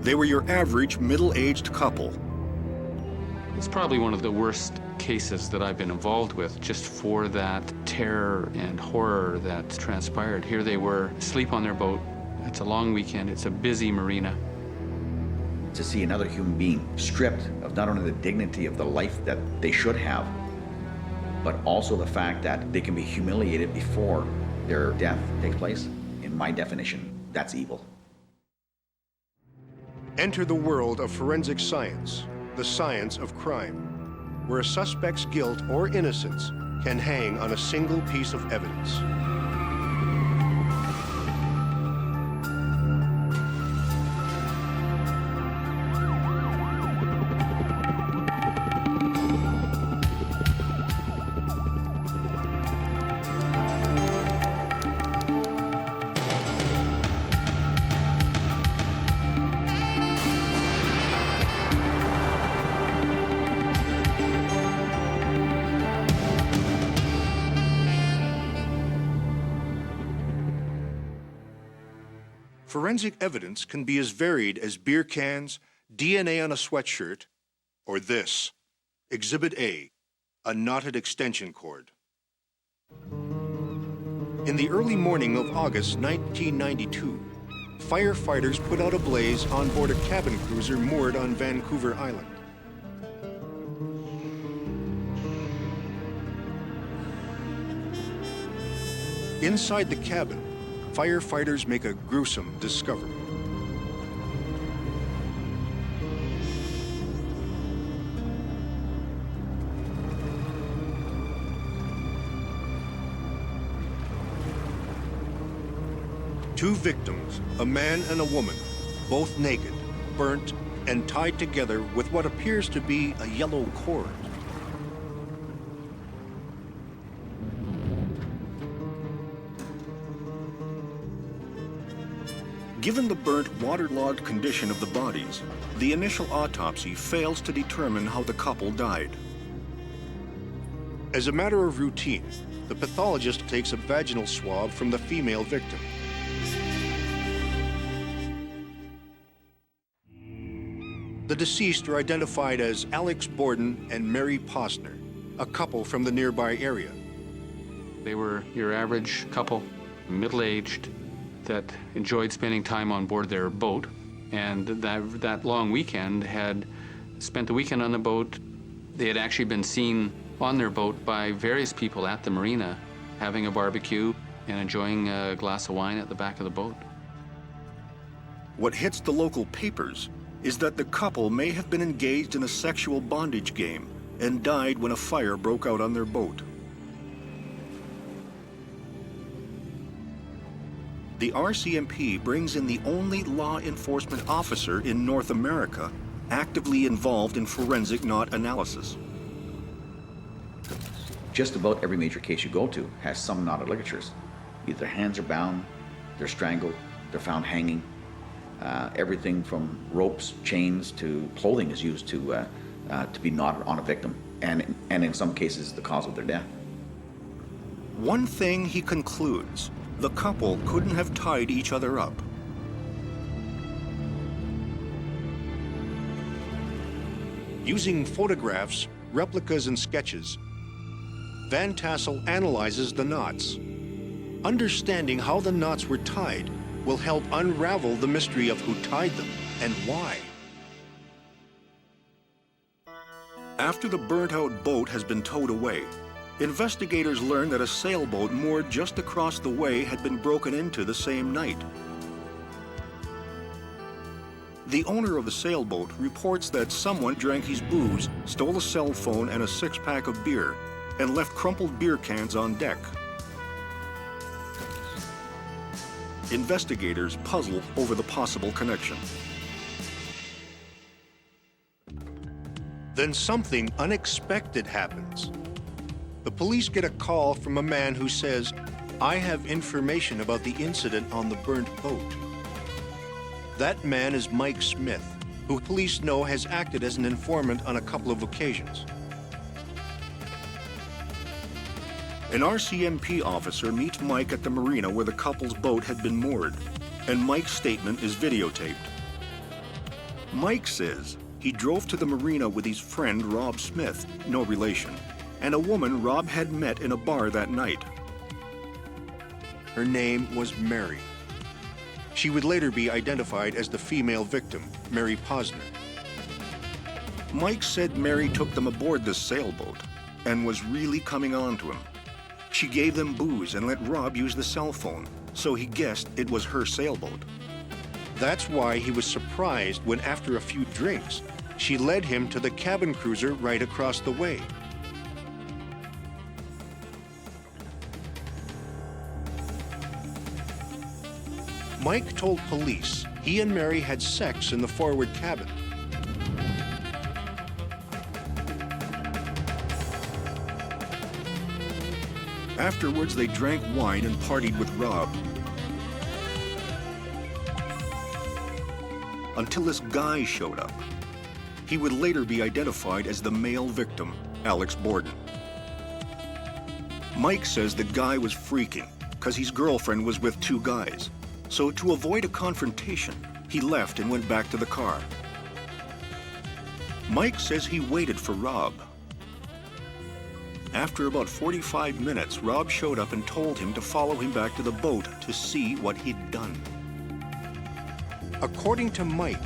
They were your average middle-aged couple. It's probably one of the worst cases that I've been involved with, just for that terror and horror that transpired. Here they were, asleep on their boat. It's a long weekend. It's a busy marina. To see another human being stripped of not only the dignity of the life that they should have, but also the fact that they can be humiliated before their death takes place, in my definition, that's evil. Enter the world of forensic science, the science of crime, where a suspect's guilt or innocence can hang on a single piece of evidence. Forensic evidence can be as varied as beer cans, DNA on a sweatshirt, or this, Exhibit A, a knotted extension cord. In the early morning of August 1992, firefighters put out a blaze on board a cabin cruiser moored on Vancouver Island. Inside the cabin, firefighters make a gruesome discovery. Two victims, a man and a woman, both naked, burnt, and tied together with what appears to be a yellow cord. Given the burnt, waterlogged condition of the bodies, the initial autopsy fails to determine how the couple died. As a matter of routine, the pathologist takes a vaginal swab from the female victim. The deceased are identified as Alex Borden and Mary Posner, a couple from the nearby area. They were your average couple, middle-aged, that enjoyed spending time on board their boat, and that long weekend had spent the weekend on the boat. They had actually been seen on their boat by various people at the marina, having a barbecue and enjoying a glass of wine at the back of the boat. What hits the local papers is that the couple may have been engaged in a sexual bondage game and died when a fire broke out on their boat. The RCMP brings in the only law enforcement officer in North America actively involved in forensic knot analysis. Just about every major case you go to has some knotted ligatures. Either their hands are bound, they're strangled, they're found hanging. Everything from ropes, chains, to clothing is used to be knotted on a victim, and in some cases the cause of their death. One thing he concludes: the couple couldn't have tied each other up. Using photographs, replicas, and sketches, Van Tassel analyzes the knots. Understanding how the knots were tied will help unravel the mystery of who tied them and why. After the burnt-out boat has been towed away, investigators learn that a sailboat moored just across the way had been broken into the same night. The owner of the sailboat reports that someone drank his booze, stole a cell phone and a six-pack of beer, and left crumpled beer cans on deck. Investigators puzzle over the possible connection. Then something unexpected happens. The police get a call from a man who says, "I have information about the incident on the burnt boat." That man is Mike Smith, who police know has acted as an informant on a couple of occasions. An RCMP officer meets Mike at the marina where the couple's boat had been moored, and Mike's statement is videotaped. Mike says he drove to the marina with his friend Rob Smith, no relation, and a woman Rob had met in a bar that night. Her name was Mary. She would later be identified as the female victim, Mary Posner. Mike said Mary took them aboard the sailboat and was really coming on to him. She gave them booze and let Rob use the cell phone, so he guessed it was her sailboat. That's why he was surprised when, after a few drinks, she led him to the cabin cruiser right across the way. Mike told police he and Mary had sex in the forward cabin. Afterwards, they drank wine and partied with Rob. Until this guy showed up. He would later be identified as the male victim, Alex Borden. Mike says the guy was freaking because his girlfriend was with two guys. So to avoid a confrontation, he left and went back to the car. Mike says he waited for Rob. After about 45 minutes, Rob showed up and told him to follow him back to the boat to see what he'd done. According to Mike,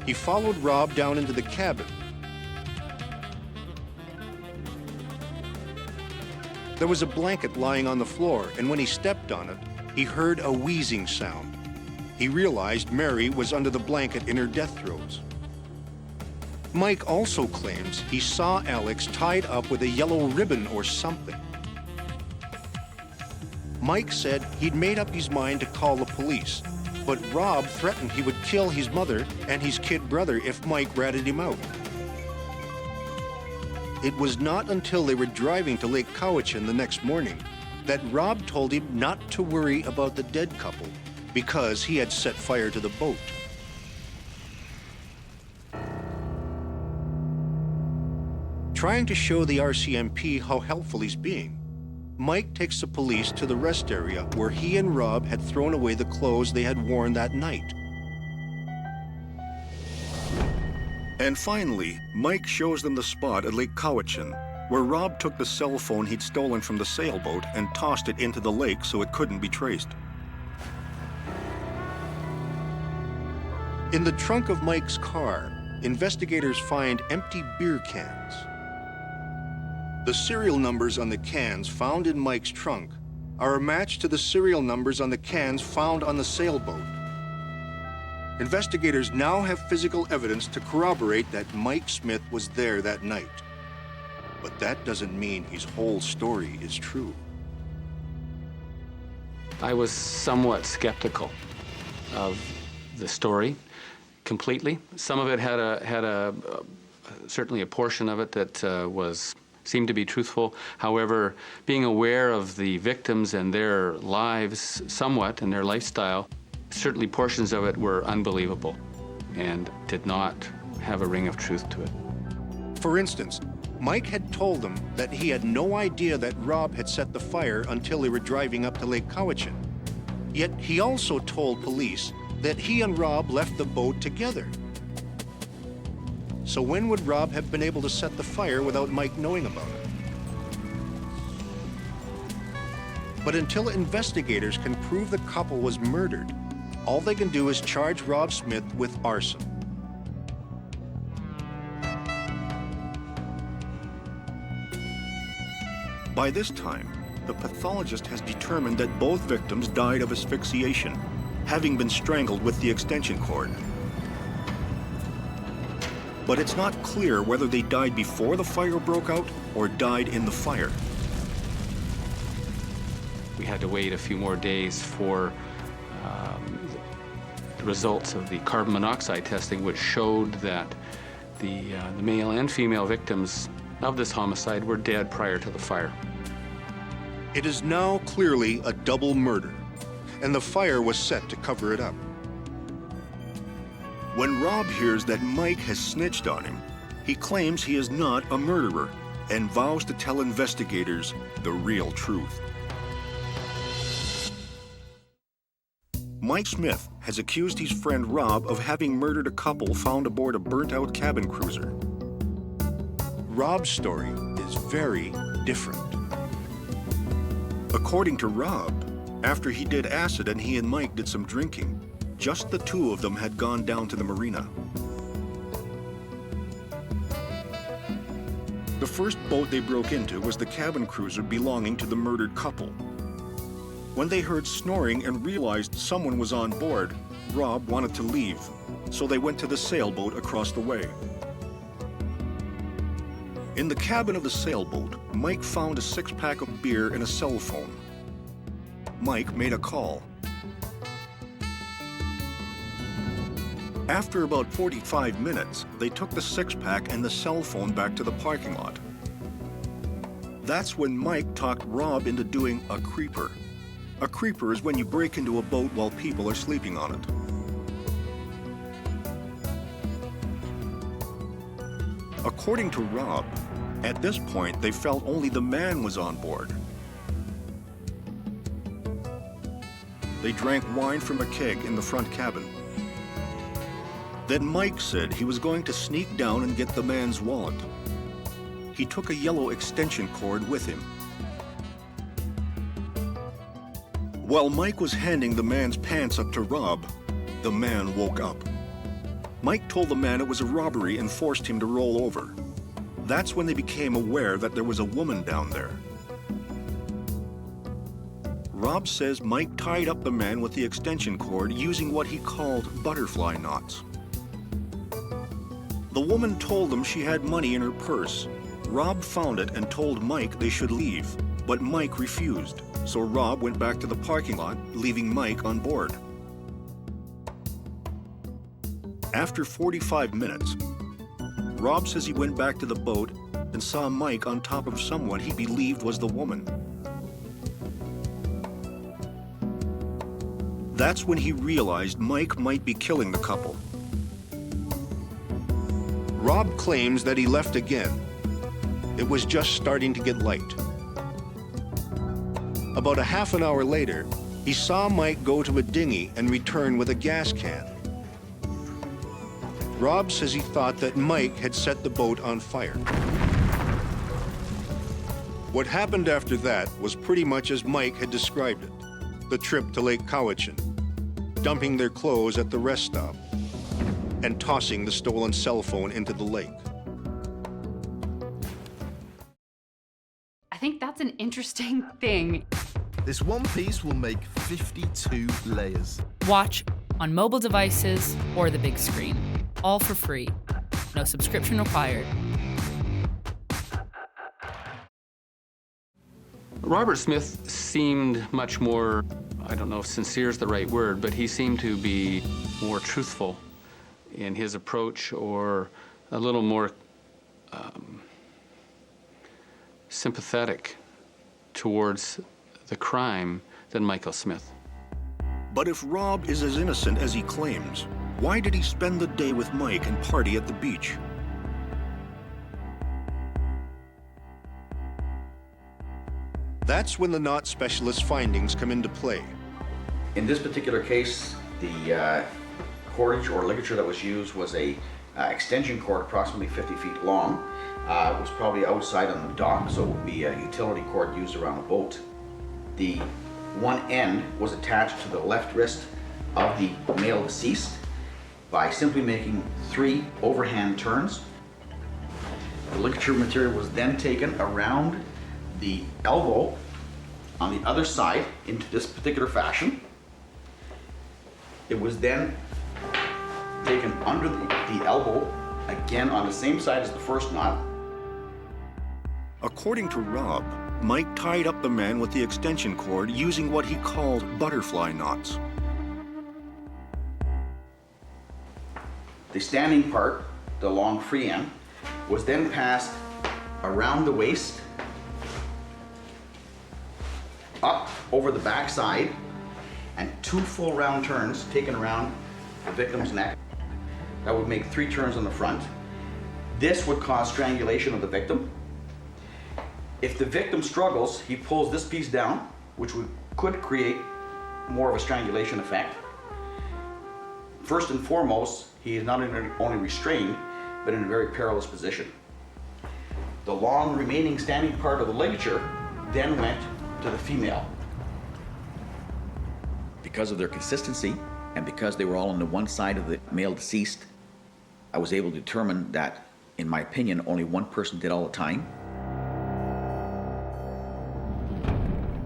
he followed Rob down into the cabin. There was a blanket lying on the floor, and when he stepped on it, he heard a wheezing sound. He realized Mary was under the blanket in her death throes. Mike also claims he saw Alex tied up with a yellow ribbon or something. Mike said he'd made up his mind to call the police, but Rob threatened he would kill his mother and his kid brother if Mike ratted him out. It was not until they were driving to Lake Cowichan the next morning that Rob told him not to worry about the dead couple because he had set fire to the boat. Trying to show the RCMP how helpful he's being, Mike takes the police to the rest area where he and Rob had thrown away the clothes they had worn that night. And finally, Mike shows them the spot at Lake Cowichan, where Rob took the cell phone he'd stolen from the sailboat and tossed it into the lake so it couldn't be traced. In the trunk of Mike's car, investigators find empty beer cans. The serial numbers on the cans found in Mike's trunk are a match to the serial numbers on the cans found on the sailboat. Investigators now have physical evidence to corroborate that Mike Smith was there that night. But that doesn't mean his whole story is true. I was somewhat skeptical of the story completely. Some of it had certainly a portion of it that seemed to be truthful. However, being aware of the victims and their lives somewhat and their lifestyle, certainly portions of it were unbelievable and did not have a ring of truth to it. For instance, Mike had told them that he had no idea that Rob had set the fire until they were driving up to Lake Cowichan. Yet he also told police that he and Rob left the boat together. So when would Rob have been able to set the fire without Mike knowing about it? But until investigators can prove the couple was murdered, all they can do is charge Rob Smith with arson. By this time, the pathologist has determined that both victims died of asphyxiation, having been strangled with the extension cord. But it's not clear whether they died before the fire broke out or died in the fire. We had to wait a few more days for the results of the carbon monoxide testing, which showed that the male and female victims of this homicide were dead prior to the fire. It is now clearly a double murder, and the fire was set to cover it up. When Rob hears that Mike has snitched on him, he claims he is not a murderer and vows to tell investigators the real truth. Mike Smith has accused his friend Rob of having murdered a couple found aboard a burnt-out cabin cruiser. Rob's story is very different. According to Rob, after he did acid and he and Mike did some drinking, just the two of them had gone down to the marina. The first boat they broke into was the cabin cruiser belonging to the murdered couple. When they heard snoring and realized someone was on board, Rob wanted to leave, so they went to the sailboat across the way. In the cabin of the sailboat, Mike found a six-pack of beer and a cell phone. Mike made a call. After about 45 minutes, they took the six-pack and the cell phone back to the parking lot. That's when Mike talked Rob into doing a creeper. A creeper is when you break into a boat while people are sleeping on it. According to Rob, at this point they felt only the man was on board. They drank wine from a keg in the front cabin. Then Mike said he was going to sneak down and get the man's wallet. He took a yellow extension cord with him. While Mike was handing the man's pants up to Rob, the man woke up. Mike told the man it was a robbery and forced him to roll over. That's when they became aware that there was a woman down there. Rob says Mike tied up the man with the extension cord using what he called butterfly knots. The woman told them she had money in her purse. Rob found it and told Mike they should leave, but Mike refused, so Rob went back to the parking lot, leaving Mike on board. After 45 minutes, Rob says he went back to the boat and saw Mike on top of someone he believed was the woman. That's when he realized Mike might be killing the couple. Rob claims that he left again. It was just starting to get light. About a half an hour later, he saw Mike go to a dinghy and return with a gas can. Rob says he thought that Mike had set the boat on fire. What happened after that was pretty much as Mike had described it. The trip to Lake Cowichan, dumping their clothes at the rest stop, and tossing the stolen cell phone into the lake. I think that's an interesting thing. This one piece will make 52 layers. Watch on mobile devices or the big screen. All for free. No subscription required. Robert Smith seemed much more, I don't know if sincere is the right word, but he seemed to be more truthful in his approach, or a little more sympathetic towards the crime than Michael Smith. But if Rob is as innocent as he claims, why did he spend the day with Mike and party at the beach? That's when the knot specialist's findings come into play. In this particular case, the cordage or ligature that was used was a extension cord approximately 50 feet long. It was probably outside on the dock, so it would be a utility cord used around a boat. The one end was attached to the left wrist of the male deceased by simply making 3 overhand turns. The ligature material was then taken around the elbow on the other side into this particular fashion. It was then taken under the elbow, again on the same side as the first knot. According to Rob, Mike tied up the man with the extension cord using what he called butterfly knots. The standing part, the long free end, was then passed around the waist, up over the back side, and 2 full round turns taken around the victim's neck. That would make 3 turns on the front. This would cause strangulation of the victim. If the victim struggles, he pulls this piece down, which could create more of a strangulation effect. First and foremost, he is not only restrained, but in a very perilous position. The long remaining standing part of the ligature then went to the female. Because of their consistency, and because they were all on the one side of the male deceased, I was able to determine that, in my opinion, only one person did all the time.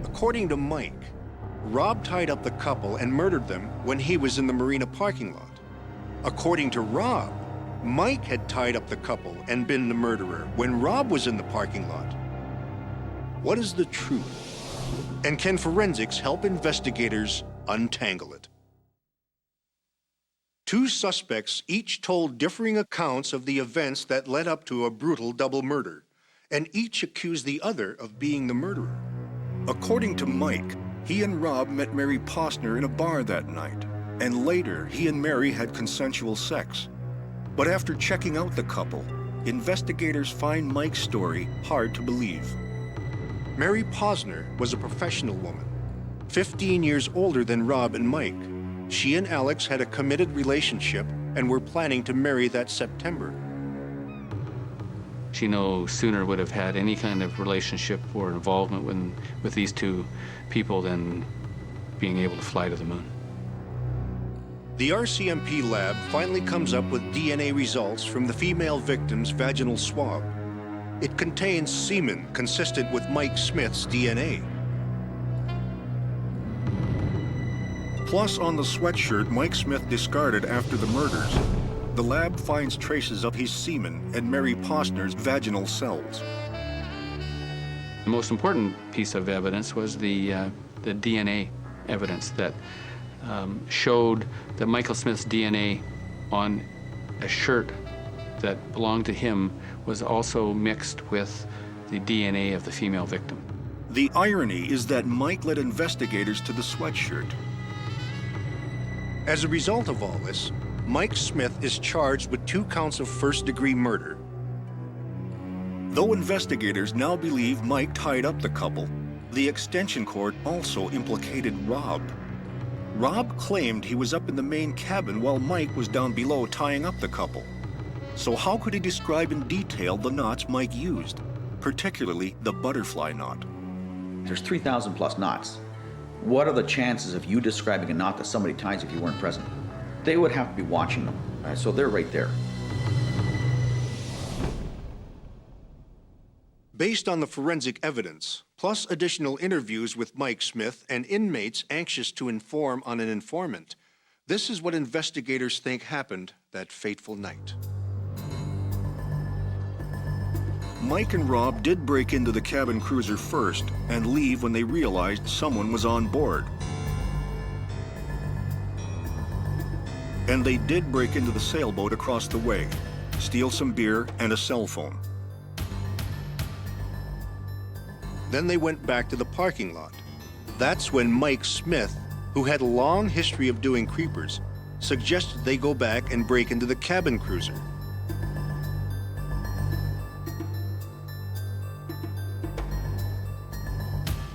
According to Mike, Rob tied up the couple and murdered them when he was in the marina parking lot. According to Rob, Mike had tied up the couple and been the murderer when Rob was in the parking lot. What is the truth? And can forensics help investigators untangle it? Two suspects each told differing accounts of the events that led up to a brutal double murder, and each accused the other of being the murderer. According to Mike, he and Rob met Mary Posner in a bar that night, and later he and Mary had consensual sex. But after checking out the couple, investigators find Mike's story hard to believe. Mary Posner was a professional woman, 15 years older than Rob and Mike. She and Alex had a committed relationship and were planning to marry that September. She no sooner would have had any kind of relationship or involvement with these two people than being able to fly to the moon. The RCMP lab finally comes up with DNA results from the female victim's vaginal swab. It contains semen consistent with Mike Smith's DNA. Plus, on the sweatshirt Mike Smith discarded after the murders, the lab finds traces of his semen and Mary Posner's vaginal cells. The most important piece of evidence was the DNA evidence that showed that Michael Smith's DNA on a shirt that belonged to him was also mixed with the DNA of the female victim. The irony is that Mike led investigators to the sweatshirt. As a result of all this, Mike Smith is charged with 2 counts of first-degree murder. Though investigators now believe Mike tied up the couple, the extension cord also implicated Rob. Rob claimed he was up in the main cabin while Mike was down below tying up the couple. So how could he describe in detail the knots Mike used, particularly the butterfly knot? There's 3,000 plus knots. What are the chances of you describing a knot that somebody ties if you weren't present? They would have to be watching them, so they're right there. Based on the forensic evidence, plus additional interviews with Mike Smith and inmates anxious to inform on an informant, this is what investigators think happened that fateful night. Mike and Rob did break into the cabin cruiser first and leave when they realized someone was on board. And they did break into the sailboat across the way, steal some beer and a cell phone. Then they went back to the parking lot. That's when Mike Smith, who had a long history of doing creepers, suggested they go back and break into the cabin cruiser.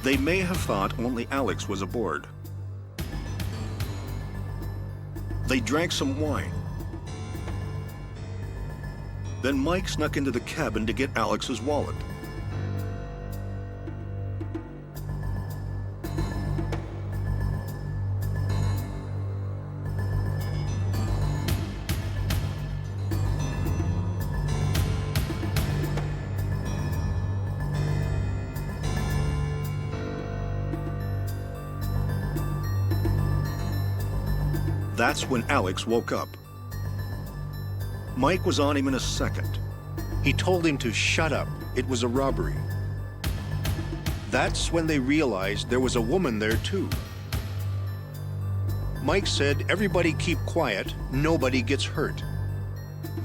They may have thought only Alex was aboard. They drank some wine. Then Mike snuck into the cabin to get Alex's wallet. That's when Alex woke up. Mike was on him in a second. He told him to shut up. It was a robbery. That's when they realized there was a woman there too. Mike said, "Everybody keep quiet, nobody gets hurt."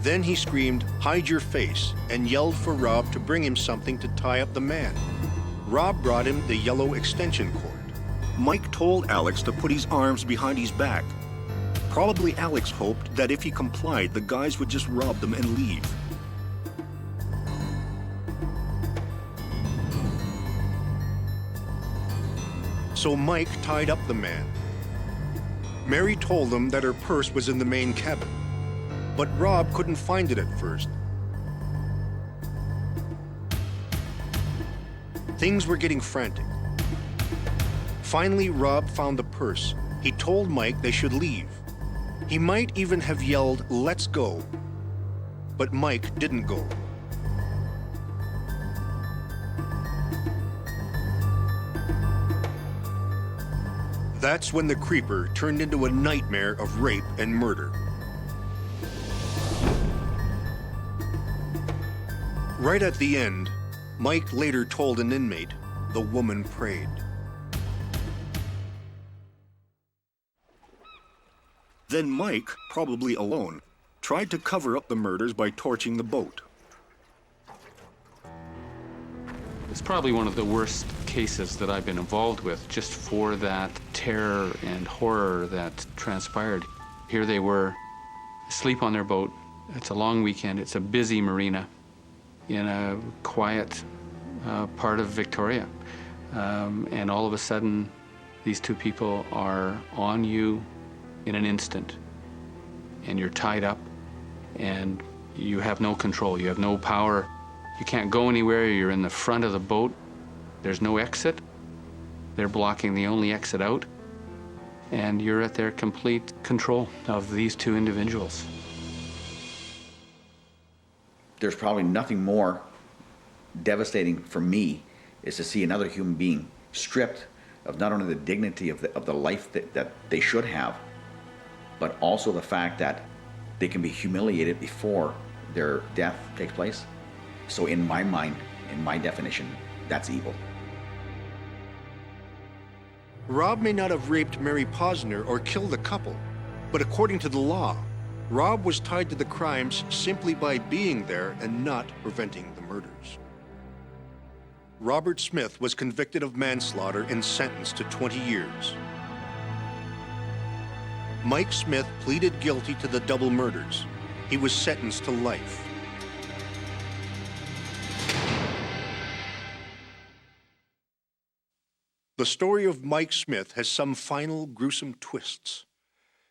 Then he screamed, "Hide your face," and yelled for Rob to bring him something to tie up the man. Rob brought him the yellow extension cord. Mike told Alex to put his arms behind his back. Probably Alex hoped that if he complied, the guys would just rob them and leave. So Mike tied up the man. Mary told them that her purse was in the main cabin, but Rob couldn't find it at first. Things were getting frantic. Finally, Rob found the purse. He told Mike they should leave. He might even have yelled, "Let's go," but Mike didn't go. That's when the creeper turned into a nightmare of rape and murder. Right at the end, Mike later told an inmate, the woman prayed. Then Mike, probably alone, tried to cover up the murders by torching the boat. It's probably one of the worst cases that I've been involved with, just for that terror and horror that transpired. Here they were, asleep on their boat. It's a long weekend. It's a busy marina in a quiet part of Victoria. And all of a sudden, these two people are on you in an instant, and you're tied up, and you have no control. You have no power. You can't go anywhere. You're in the front of the boat. There's no exit. They're blocking the only exit out, and you're at their complete control of these two individuals. There's probably nothing more devastating for me is to see another human being stripped of not only the dignity of the life that they should have, but also the fact that they can be humiliated before their death takes place. So in my mind, in my definition, that's evil. Rob may not have raped Mary Posner or killed the couple, but according to the law, Rob was tied to the crimes simply by being there and not preventing the murders. Robert Smith was convicted of manslaughter and sentenced to 20 years. Mike Smith pleaded guilty to the double murders. He was sentenced to life. The story of Mike Smith has some final gruesome twists.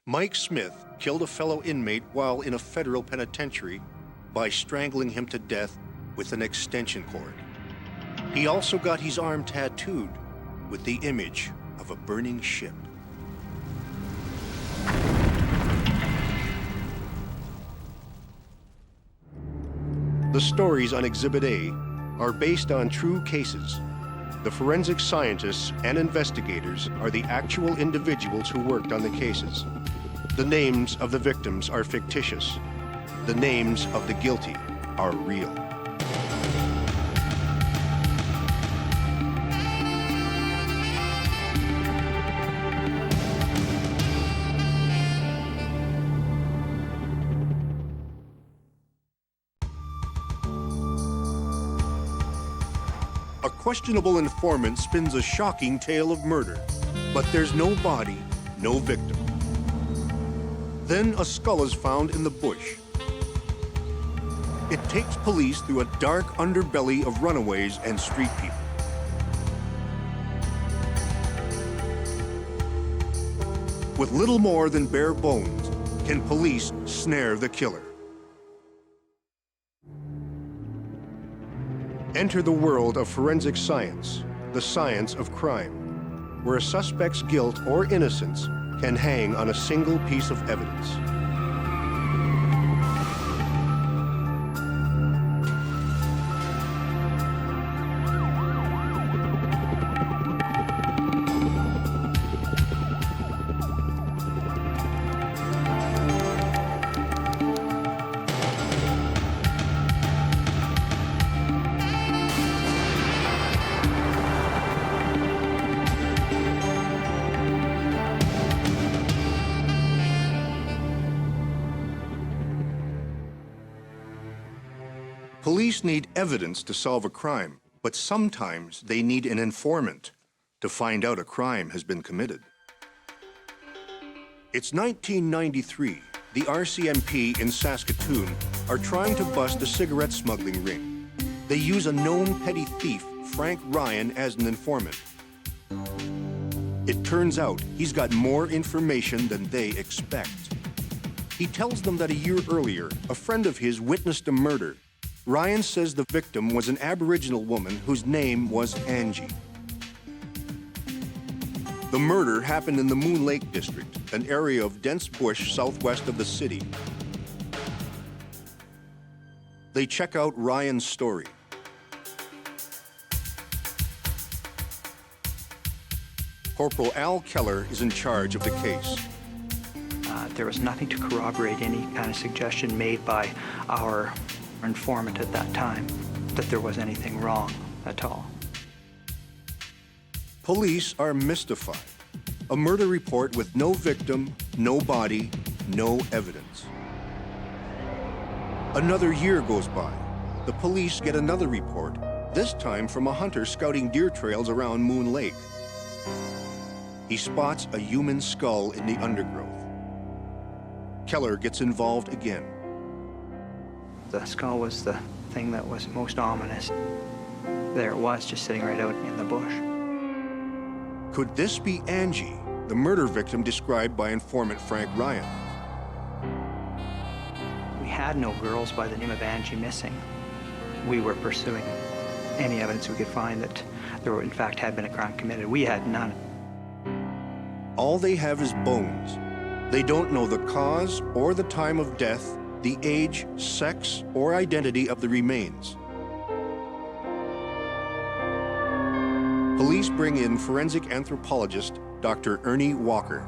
Mike Smith killed a fellow inmate while in a federal penitentiary by strangling him to death with an extension cord. He also got his arm tattooed with the image of a burning ship. The stories on Exhibit A are based on true cases. The forensic scientists and investigators are the actual individuals who worked on the cases. The names of the victims are fictitious. The names of the guilty are real. A questionable informant spins a shocking tale of murder, but there's no body, no victim. Then a skull is found in the bush. It takes police through a dark underbelly of runaways and street people. With little more than bare bones, can police snare the killer? Enter the world of forensic science, the science of crime, where a suspect's guilt or innocence can hang on a single piece of evidence. Police need evidence to solve a crime, but sometimes they need an informant to find out a crime has been committed. It's 1993. The RCMP in Saskatoon are trying to bust a cigarette smuggling ring. They use a known petty thief, Frank Ryan, as an informant. It turns out he's got more information than they expect. He tells them that a year earlier, a friend of his witnessed a murder. Ryan says the victim was an Aboriginal woman whose name was Angie. The murder happened in the Moon Lake district, an area of dense bush southwest of the city. They check out Ryan's story. Corporal Al Keller is in charge of the case. There was nothing to corroborate any kind of suggestion made by our informant at that time that there was anything wrong at all. Police are mystified. A murder report with no victim, no body, no evidence. Another year goes by. The police get another report, this time from a hunter scouting deer trails around Moon Lake. He spots a human skull in the undergrowth. Keller gets involved again. The skull was the thing that was most ominous. There it was, just sitting right out in the bush. Could this be Angie, the murder victim described by informant Frank Ryan? We had no girls by the name of Angie missing. We were pursuing any evidence we could find that there, in fact, had been a crime committed. We had none. All they have is bones. They don't know the cause or the time of death, the age, sex, or identity of the remains. Police bring in forensic anthropologist Dr. Ernie Walker.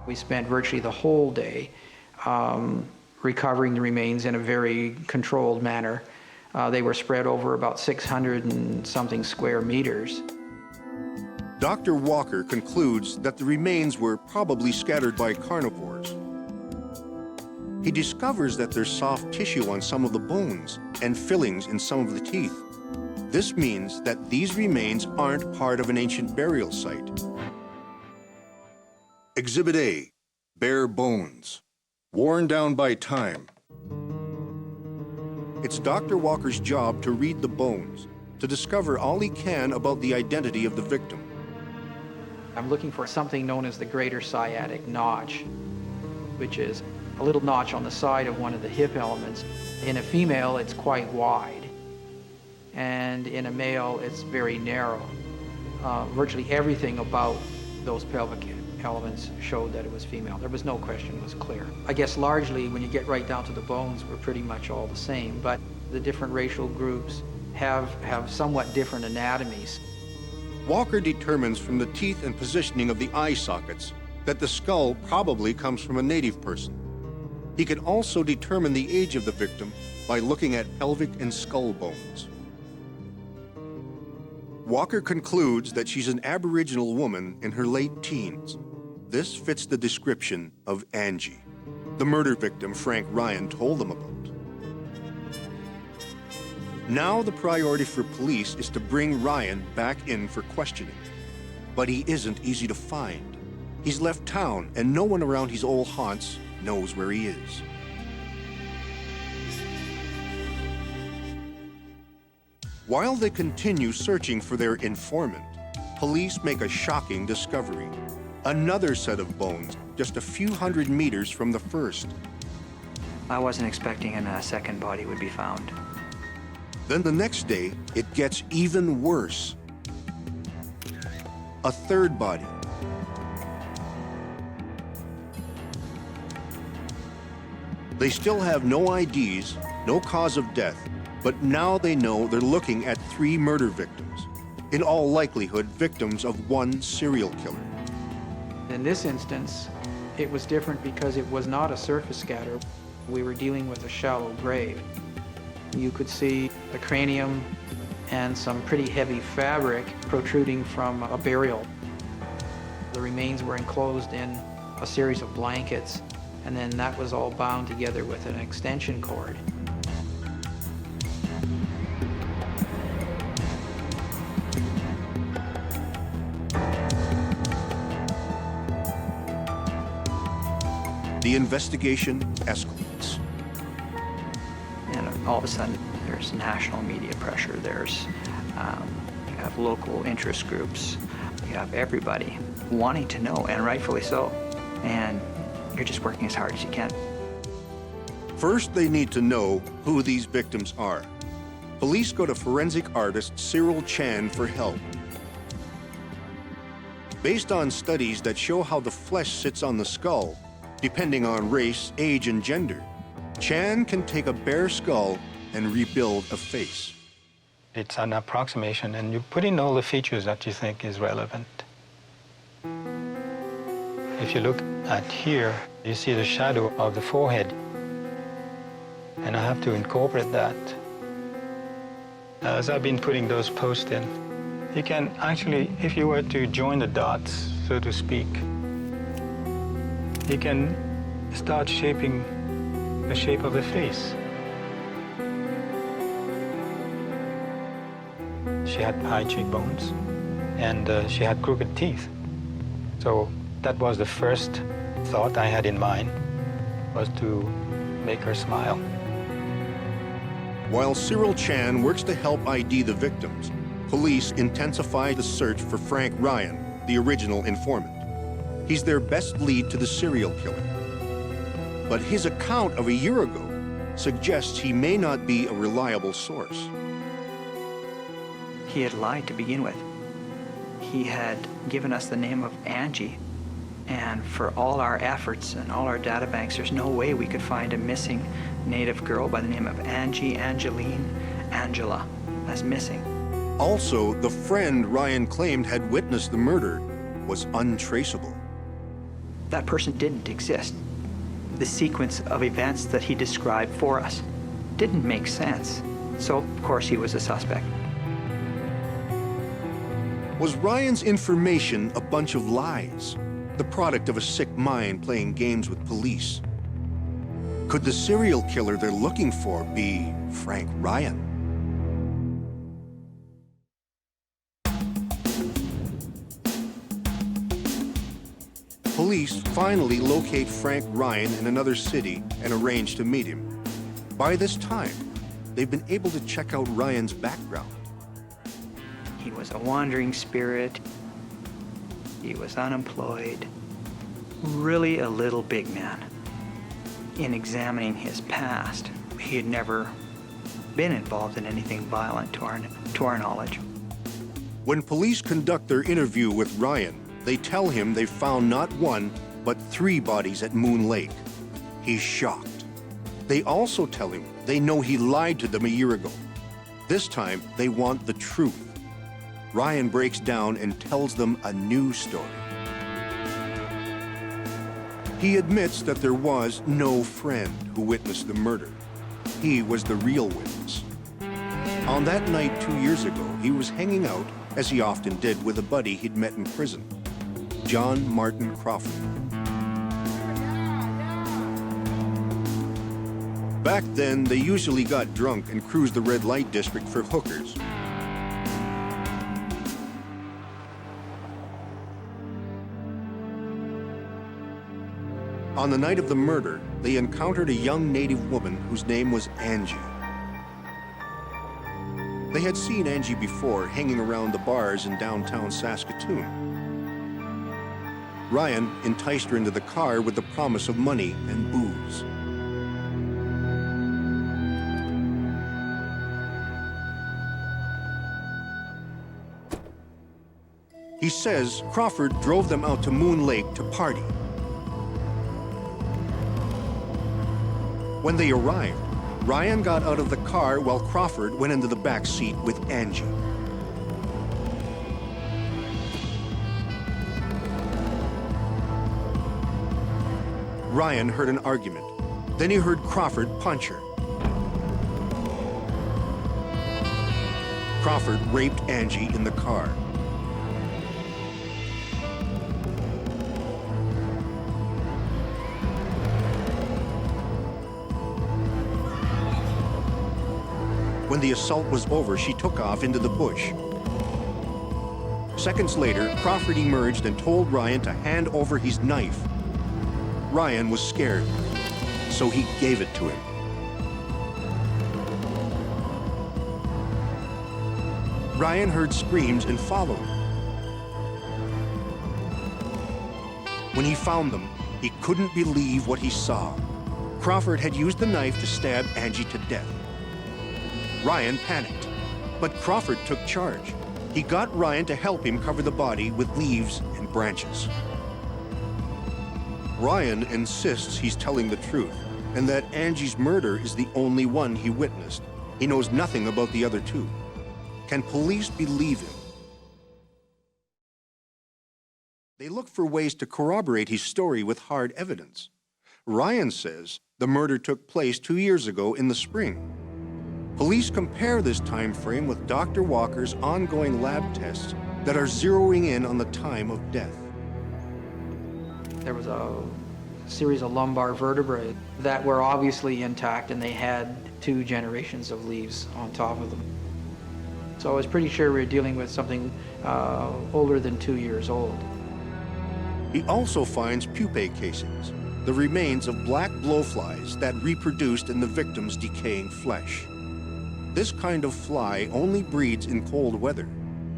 We spent virtually the whole day recovering the remains in a very controlled manner. They were spread over about 600 and something square meters. Dr. Walker concludes that the remains were probably scattered by carnivores. He discovers that there's soft tissue on some of the bones and fillings in some of the teeth. This means that these remains aren't part of an ancient burial site. Exhibit A, bare bones, worn down by time. It's Dr. Walker's job to read the bones, to discover all he can about the identity of the victim. I'm looking for something known as the greater sciatic notch, which is a little notch on the side of one of the hip elements. In a female, it's quite wide, and in a male, it's very narrow. Virtually everything about those pelvic elements showed that it was female. There was no question, it was clear. I guess largely, when you get right down to the bones, we're pretty much all the same, but the different racial groups have somewhat different anatomies. Walker determines from the teeth and positioning of the eye sockets that the skull probably comes from a native person. He can also determine the age of the victim by looking at pelvic and skull bones. Walker concludes that she's an Aboriginal woman in her late teens. This fits the description of Angie, the murder victim Frank Ryan told them about. Now the priority for police is to bring Ryan back in for questioning. But he isn't easy to find. He's left town and no one around his old haunts knows where he is. While they continue searching for their informant, police make a shocking discovery. Another set of bones, just a few hundred meters from the first. I wasn't expecting a second body would be found. Then the next day, it gets even worse. A third body. They still have no IDs, no cause of death, but now they know they're looking at 3 murder victims. In all likelihood, victims of one serial killer. In this instance, it was different because it was not a surface scatter. We were dealing with a shallow grave. You could see the cranium and some pretty heavy fabric protruding from a burial. The remains were enclosed in a series of blankets, and then that was all bound together with an extension cord. The investigation escalates. And all of a sudden, there's national media pressure. There's, you have local interest groups. You have everybody wanting to know, and rightfully so. And you're just working as hard as you can. First, they need to know who these victims are. Police go to forensic artist Cyril Chan for help. Based on studies that show how the flesh sits on the skull, depending on race, age, and gender, Chan can take a bare skull and rebuild a face. It's an approximation, and you put in all the features that you think is relevant. If you look at here, you see the shadow of the forehead, and I have to incorporate that. As I've been putting those posts in, you can actually, if you were to join the dots, so to speak, you can start shaping the shape of the face. She had high cheekbones, and she had crooked teeth. So that was the first thought I had in mind, was to make her smile. While Cyril Chan works to help ID the victims, police intensify the search for Frank Ryan, the original informant. He's their best lead to the serial killer. But his account of a year ago suggests he may not be a reliable source. He had lied to begin with. He had given us the name of Angie, and for all our efforts and all our data banks, there's no way we could find a missing Native girl by the name of Angie, Angeline, Angela as missing. Also, the friend Ryan claimed had witnessed the murder was untraceable. That person didn't exist. The sequence of events that he described for us didn't make sense. So, of course, he was a suspect. Was Ryan's information a bunch of lies, the product of a sick mind playing games with police? Could the serial killer they're looking for be Frank Ryan? Police finally locate Frank Ryan in another city and arrange to meet him. By this time, they've been able to check out Ryan's background. He was a wandering spirit. He was unemployed. Really a little big man. In examining his past, he had never been involved in anything violent to our knowledge. When police conduct their interview with Ryan, they tell him they've found not one, but 3 bodies at Moon Lake. He's shocked. They also tell him they know he lied to them a year ago. This time, they want the truth. Ryan breaks down and tells them a new story. He admits that there was no friend who witnessed the murder. He was the real witness. On that night 2 years ago, he was hanging out, as he often did, with a buddy he'd met in prison, John Martin Crawford. Back then, they usually got drunk and cruised the red light district for hookers. On the night of the murder, they encountered a young Native woman whose name was Angie. They had seen Angie before hanging around the bars in downtown Saskatoon. Ryan enticed her into the car with the promise of money and booze. He says Crawford drove them out to Moon Lake to party. When they arrived, Ryan got out of the car while Crawford went into the back seat with Angie. Ryan heard an argument. Then he heard Crawford punch her. Crawford raped Angie in the car. When the assault was over, she took off into the bush. Seconds later, Crawford emerged and told Ryan to hand over his knife. Ryan was scared, so he gave it to him. Ryan heard screams and followed. When he found them, he couldn't believe what he saw. Crawford had used the knife to stab Angie to death. Ryan panicked, but Crawford took charge. He got Ryan to help him cover the body with leaves and branches. Ryan insists he's telling the truth and that Angie's murder is the only one he witnessed. He knows nothing about the other two. Can police believe him? They look for ways to corroborate his story with hard evidence. Ryan says the murder took place 2 years ago in the spring. Police compare this time frame with Dr. Walker's ongoing lab tests that are zeroing in on the time of death. There was a series of lumbar vertebrae that were obviously intact, and they had 2 generations of leaves on top of them. So I was pretty sure we were dealing with something older than 2 years old. He also finds pupae casings, the remains of black blowflies that reproduced in the victim's decaying flesh. This kind of fly only breeds in cold weather,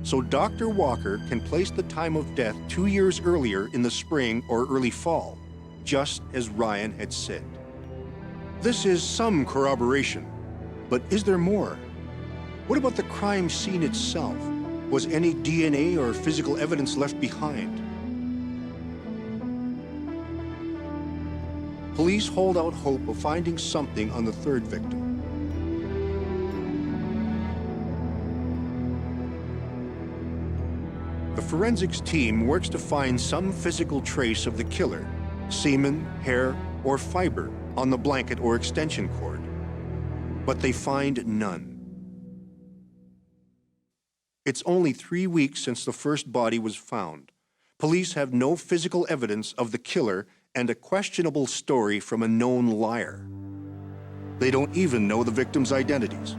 so Dr. Walker can place the time of death 2 years earlier in the spring or early fall, just as Ryan had said. This is some corroboration, but is there more? What about the crime scene itself? Was any DNA or physical evidence left behind? Police hold out hope of finding something on the third victim. The forensics team works to find some physical trace of the killer, semen, hair, or fiber on the blanket or extension cord. But they find none. It's only 3 weeks since the first body was found. Police have no physical evidence of the killer and a questionable story from a known liar. They don't even know the victims' identities.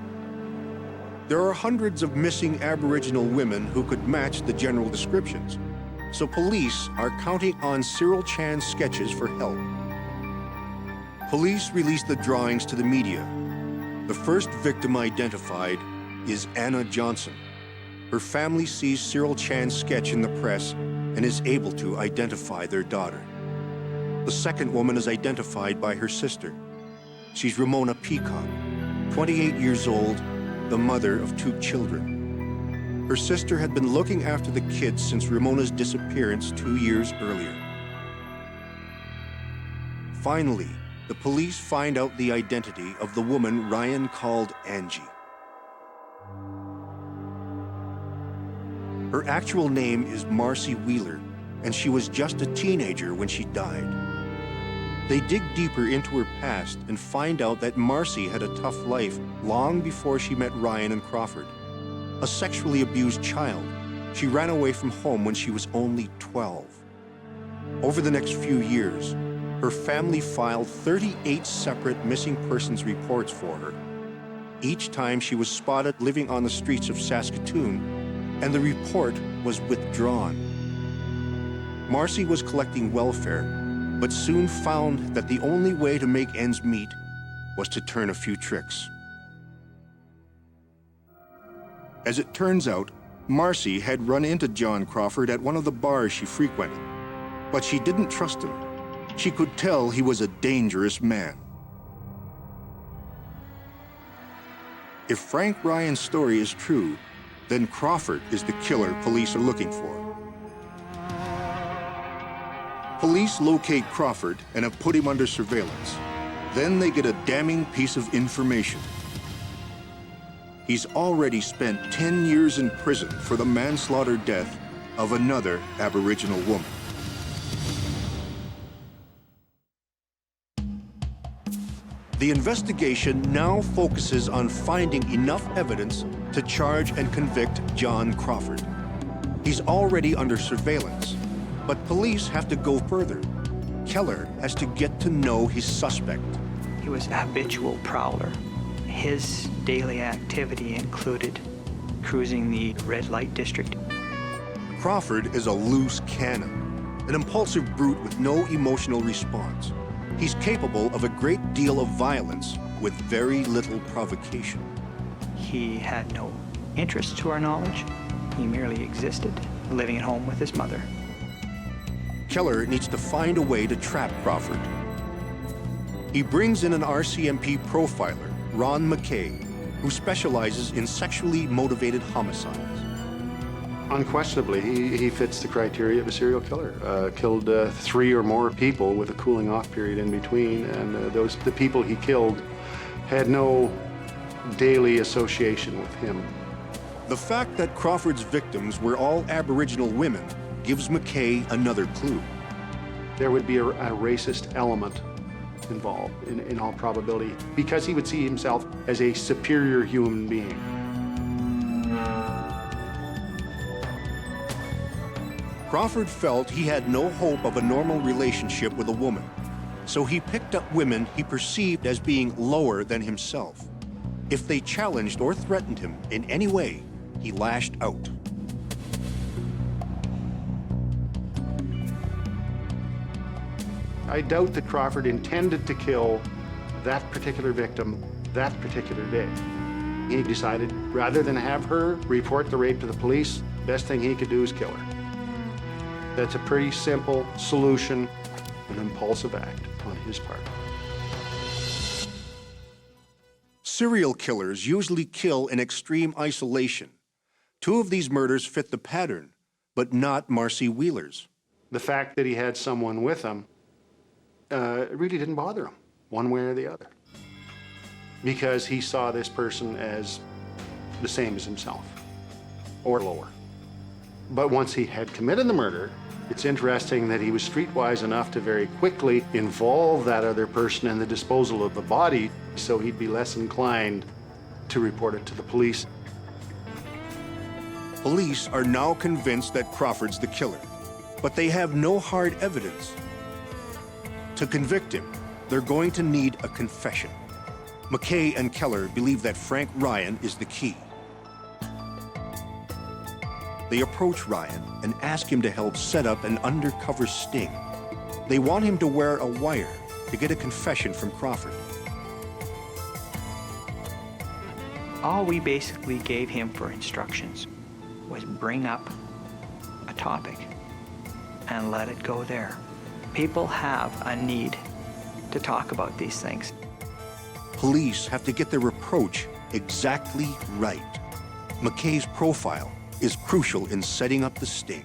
There are hundreds of missing Aboriginal women who could match the general descriptions, so police are counting on Cyril Chan's sketches for help. Police release the drawings to the media. The first victim identified is Anna Johnson. Her family sees Cyril Chan's sketch in the press and is able to identify their daughter. The second woman is identified by her sister. She's Ramona Peacock, 28 years old, the mother of 2 children. Her sister had been looking after the kids since Ramona's disappearance 2 years earlier. Finally, the police find out the identity of the woman Ryan called Angie. Her actual name is Marcy Wheeler, and she was just a teenager when she died. They dig deeper into her past and find out that Marcy had a tough life long before she met Ryan and Crawford. A sexually abused child, she ran away from home when she was only 12. Over the next few years, her family filed 38 separate missing persons reports for her. Each time she was spotted living on the streets of Saskatoon, and the report was withdrawn. Marcy was collecting welfare, but soon found that the only way to make ends meet was to turn a few tricks. As it turns out, Marcy had run into John Crawford at one of the bars she frequented, but she didn't trust him. She could tell he was a dangerous man. If Frank Ryan's story is true, then Crawford is the killer police are looking for. Police locate Crawford and have put him under surveillance. Then they get a damning piece of information. He's already spent 10 years in prison for the manslaughter death of another Aboriginal woman. The investigation now focuses on finding enough evidence to charge and convict John Crawford. He's already under surveillance, but police have to go further. Keller has to get to know his suspect. He was a habitual prowler. His daily activity included cruising the red light district. Crawford is a loose cannon, an impulsive brute with no emotional response. He's capable of a great deal of violence with very little provocation. He had no interest to our knowledge. He merely existed, living at home with his mother. Keller needs to find a way to trap Crawford. He brings in an RCMP profiler, Ron McKay, who specializes in sexually motivated homicides. Unquestionably, he fits the criteria of a serial killer. Killed 3 or more people with a cooling off period in between, and the people he killed had no daily association with him. The fact that Crawford's victims were all Aboriginal women gives McKay another clue. There would be a racist element involved in all probability, because he would see himself as a superior human being. Crawford felt he had no hope of a normal relationship with a woman, so he picked up women he perceived as being lower than himself. If they challenged or threatened him in any way, he lashed out. I doubt that Crawford intended to kill that particular victim that particular day. He decided, rather than have her report the rape to the police, best thing he could do is kill her. That's a pretty simple solution, an impulsive act on his part. Serial killers usually kill in extreme isolation. 2 of these murders fit the pattern, but not Marcy Wheeler's. The fact that he had someone with him really didn't bother him, one way or the other, because he saw this person as the same as himself, or lower. But once he had committed the murder, it's interesting that he was streetwise enough to very quickly involve that other person in the disposal of the body, so he'd be less inclined to report it to the police. Police are now convinced that Crawford's the killer, but they have no hard evidence. To convict him, they're going to need a confession. McKay and Keller believe that Frank Ryan is the key. They approach Ryan and ask him to help set up an undercover sting. They want him to wear a wire to get a confession from Crawford. All we basically gave him for instructions was bring up a topic and let it go there. People have a need to talk about these things. Police have to get their approach exactly right. McKay's profile is crucial in setting up the sting.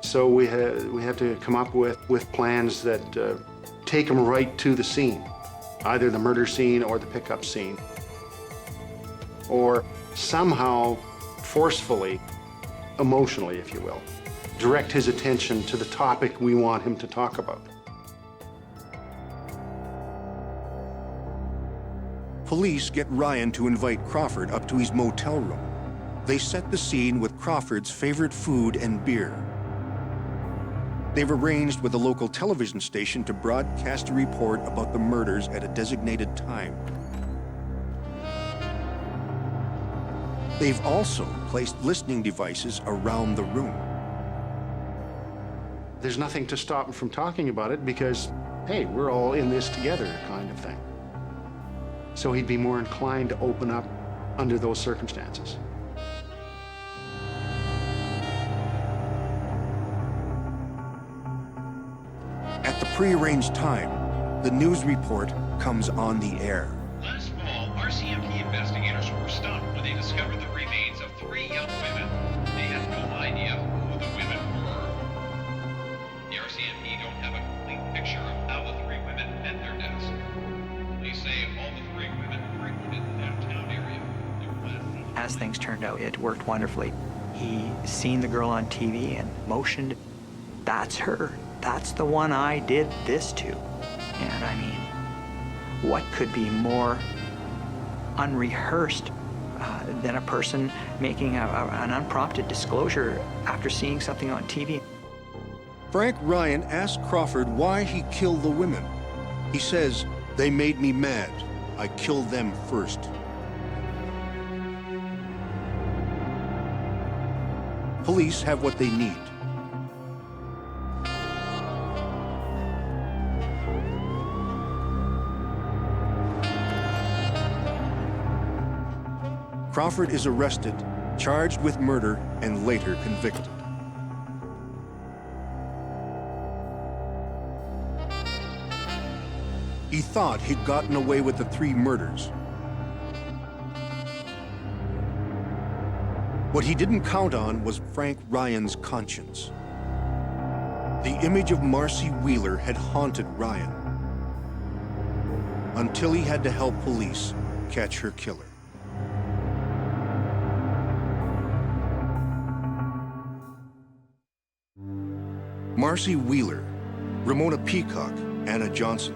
So we had to come up with plans that take them right to the scene, either the murder scene or the pickup scene, or somehow forcefully, emotionally, if you will, direct his attention to the topic we want him to talk about. Police get Ryan to invite Crawford up to his motel room. They set the scene with Crawford's favorite food and beer. They've arranged with a local television station to broadcast a report about the murders at a designated time. They've also placed listening devices around the room. There's nothing to stop him from talking about it because, hey, we're all in this together kind of thing. So he'd be more inclined to open up under those circumstances. At the prearranged time, the news report comes on the air. Last fall, RCMP investigators were stunned when they discovered the remains of 3 young women. They had no idea who the women were. The RCMP don't have a complete picture of how the 3 women met their deaths. They say all the 3 women frequented the downtown area. As things turned out, it worked wonderfully. He seen the girl on TV and motioned, "That's her. That's the one I did this to." And I mean, what could be more unrehearsed than a person making an unprompted disclosure after seeing something on TV? Frank Ryan asked Crawford why he killed the women. He says, "They made me mad. I killed them first." Police have what they need. Crawford is arrested, charged with murder, and later convicted. He thought he'd gotten away with the 3 murders. What he didn't count on was Frank Ryan's conscience. The image of Marcy Wheeler had haunted Ryan until he had to help police catch her killer. Marcy Wheeler, Ramona Peacock, Anna Johnson,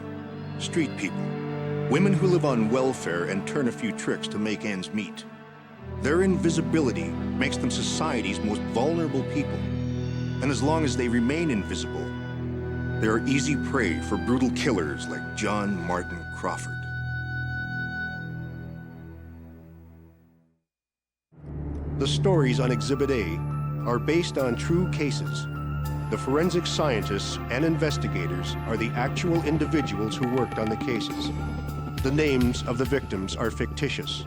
street people, women who live on welfare and turn a few tricks to make ends meet. Their invisibility makes them society's most vulnerable people. And as long as they remain invisible, they are easy prey for brutal killers like John Martin Crawford. The stories on Exhibit A are based on true cases. The forensic scientists and investigators are the actual individuals who worked on the cases. The names of the victims are fictitious.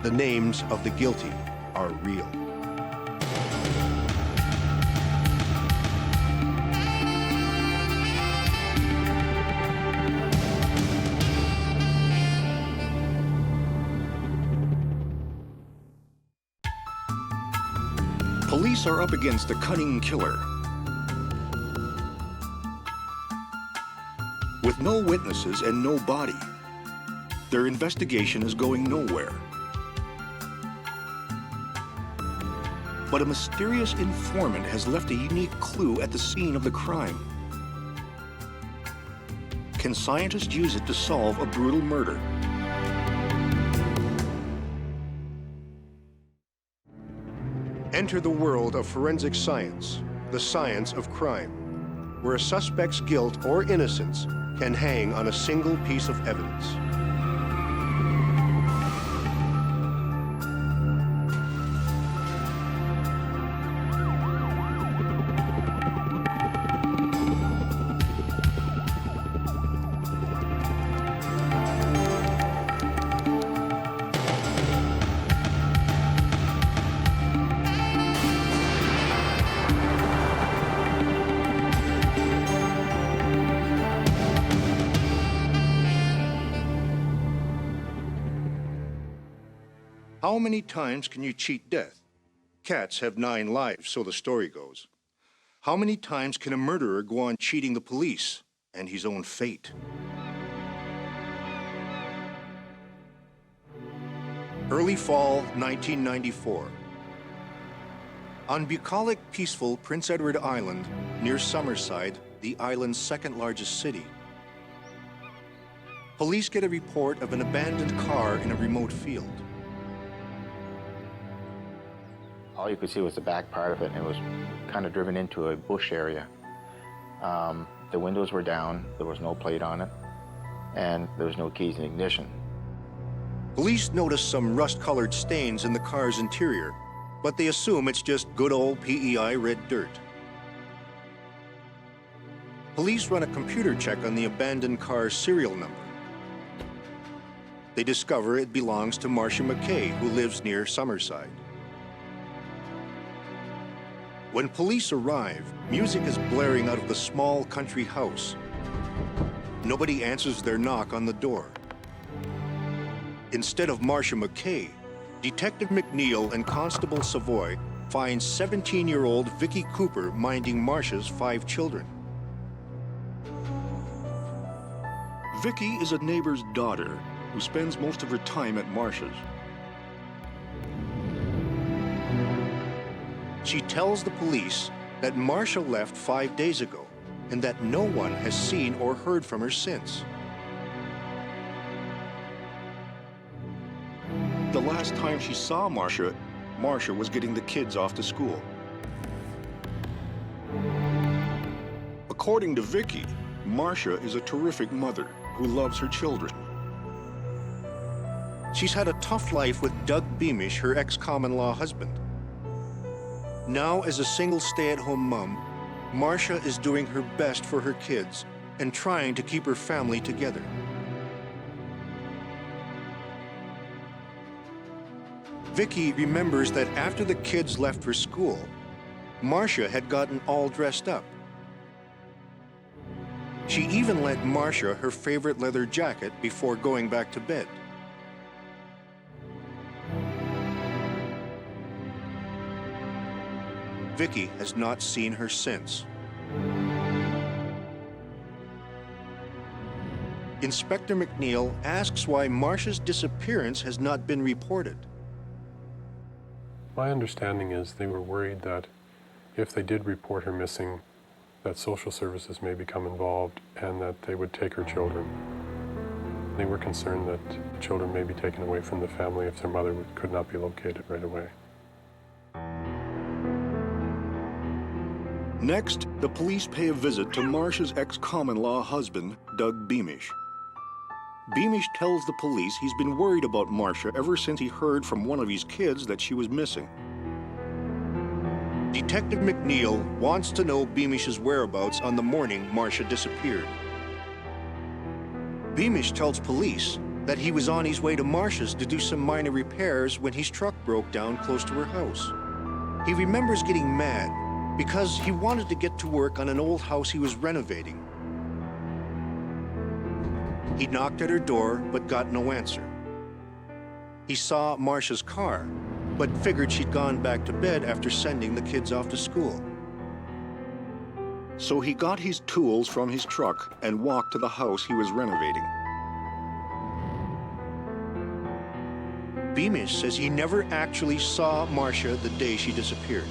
The names of the guilty are real. Police are up against a cunning killer. With no witnesses and no body, their investigation is going nowhere. But a mysterious informant has left a unique clue at the scene of the crime. Can scientists use it to solve a brutal murder? Enter the world of forensic science, the science of crime, where a suspect's guilt or innocence can hang on a single piece of evidence. How many times can you cheat death? Cats have 9 lives, so the story goes. How many times can a murderer go on cheating the police and his own fate? Early fall 1994. On bucolic, peaceful Prince Edward Island, near Summerside, the island's 2nd largest city, police get a report of an abandoned car in a remote field. All you could see was the back part of it, and it was kind of driven into a bush area. The windows were down, there was no plate on it, and there was no keys in ignition. Police notice some rust-colored stains in the car's interior, but they assume it's just good old PEI red dirt. Police run a computer check on the abandoned car's serial number. They discover it belongs to Marcia McKay, who lives near Summerside. When police arrive, music is blaring out of the small country house. Nobody answers their knock on the door. Instead of Marcia McKay, Detective McNeil and Constable Savoy find 17-year-old Vicky Cooper minding Marcia's 5 children. Vicky is a neighbor's daughter who spends most of her time at Marcia's. She tells the police that Marcia left 5 days ago and that no one has seen or heard from her since. The last time she saw Marcia was getting the kids off to school. According to Vicky, Marcia is a terrific mother who loves her children. She's had a tough life with Doug Beamish, her ex-common-law husband. Now, as a single stay-at-home mom, Marcia is doing her best for her kids and trying to keep her family together. Vicky remembers that after the kids left for school, Marcia had gotten all dressed up. She even lent Marcia her favorite leather jacket before going back to bed. Vicky has not seen her since. Inspector McNeil asks why Marcia's disappearance has not been reported. My understanding is they were worried that if they did report her missing, that social services may become involved and that they would take her children. They were concerned that children may be taken away from the family if their mother could not be located right away. Next, the police pay a visit to Marcia's ex-common-law husband, Doug Beamish. Beamish tells the police he's been worried about Marcia ever since he heard from one of his kids that she was missing. Detective McNeil wants to know Beamish's whereabouts on the morning Marcia disappeared. Beamish tells police that he was on his way to Marcia's to do some minor repairs when his truck broke down close to her house. He remembers getting mad because he wanted to get to work on an old house he was renovating. He knocked at her door but got no answer. He saw Marcia's car, but figured she'd gone back to bed after sending the kids off to school. So he got his tools from his truck and walked to the house he was renovating. Beamish says he never actually saw Marcia the day she disappeared.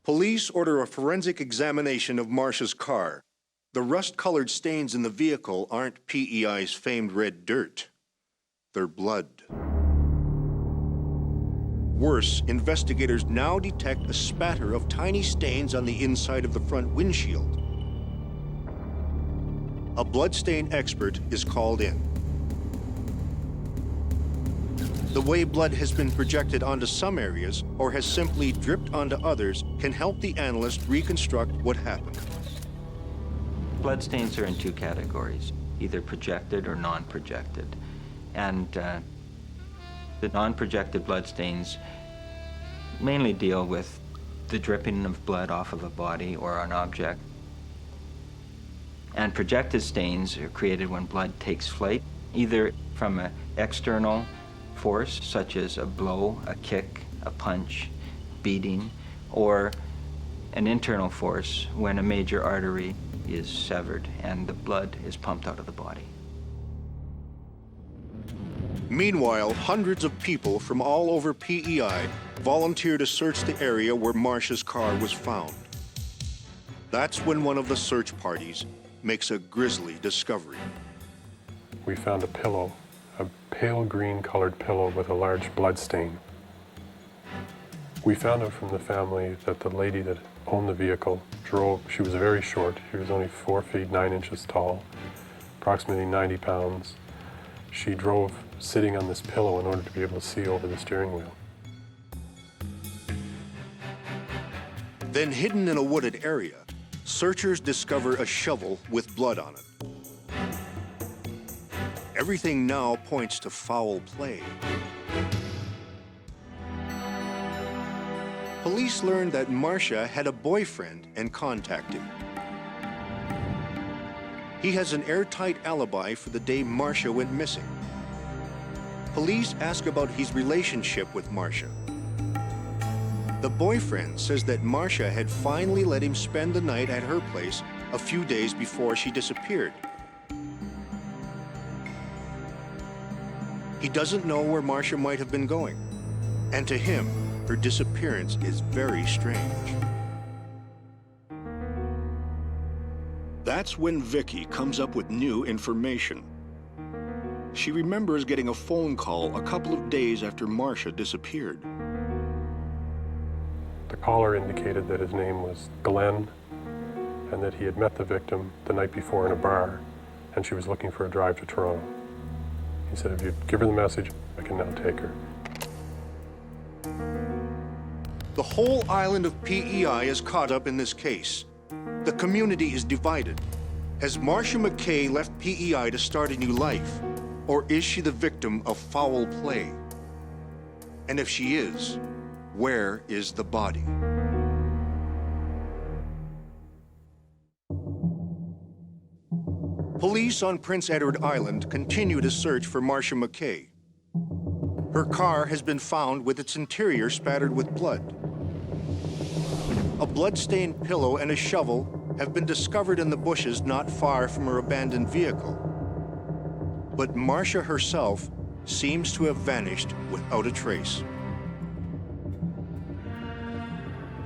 Police order a forensic examination of Marcia's car. The rust-colored stains in the vehicle aren't PEI's famed red dirt. They're blood. Worse, investigators now detect a spatter of tiny stains on the inside of the front windshield. A bloodstain expert is called in. The way blood has been projected onto some areas or has simply dripped onto others can help the analyst reconstruct what happened. Bloodstains are in two categories, either projected or non-projected. And the non-projected bloodstains mainly deal with the dripping of blood off of a body or an object. And projected stains are created when blood takes flight, either from an external force, such as a blow, a kick, a punch, beating, or an internal force when a major artery is severed and the blood is pumped out of the body. Meanwhile, hundreds of people from all over PEI volunteer to search the area where Marcia's car was found. That's when one of the search parties makes a grisly discovery. We found a pillow, a pale green colored pillow with a large blood stain. We found out from the family that the lady that owned the vehicle drove. She was very short. She was only 4 feet 9 inches tall, approximately 90 pounds. She drove sitting on this pillow in order to be able to see over the steering wheel. Then, hidden in a wooded area, searchers discover a shovel with blood on it. Everything now points to foul play. Police learned that Marcia had a boyfriend and contact him. He has an airtight alibi for the day Marcia went missing. Police ask about his relationship with Marcia. The boyfriend says that Marcia had finally let him spend the night at her place a few days before she disappeared. He doesn't know where Marcia might have been going, and to him, her disappearance is very strange. That's when Vicky comes up with new information. She remembers getting a phone call a couple of days after Marcia disappeared. The caller indicated that his name was Glenn and that he had met the victim the night before in a bar and she was looking for a drive to Toronto. He said, if you'd give her the message, I can now take her. The whole island of PEI is caught up in this case. The community is divided. Has Marcia McKay left PEI to start a new life? Or is she the victim of foul play? And if she is, where is the body? Police on Prince Edward Island continue to search for Marcia McKay. Her car has been found with its interior spattered with blood. A blood-stained pillow and a shovel have been discovered in the bushes not far from her abandoned vehicle. But Marcia herself seems to have vanished without a trace.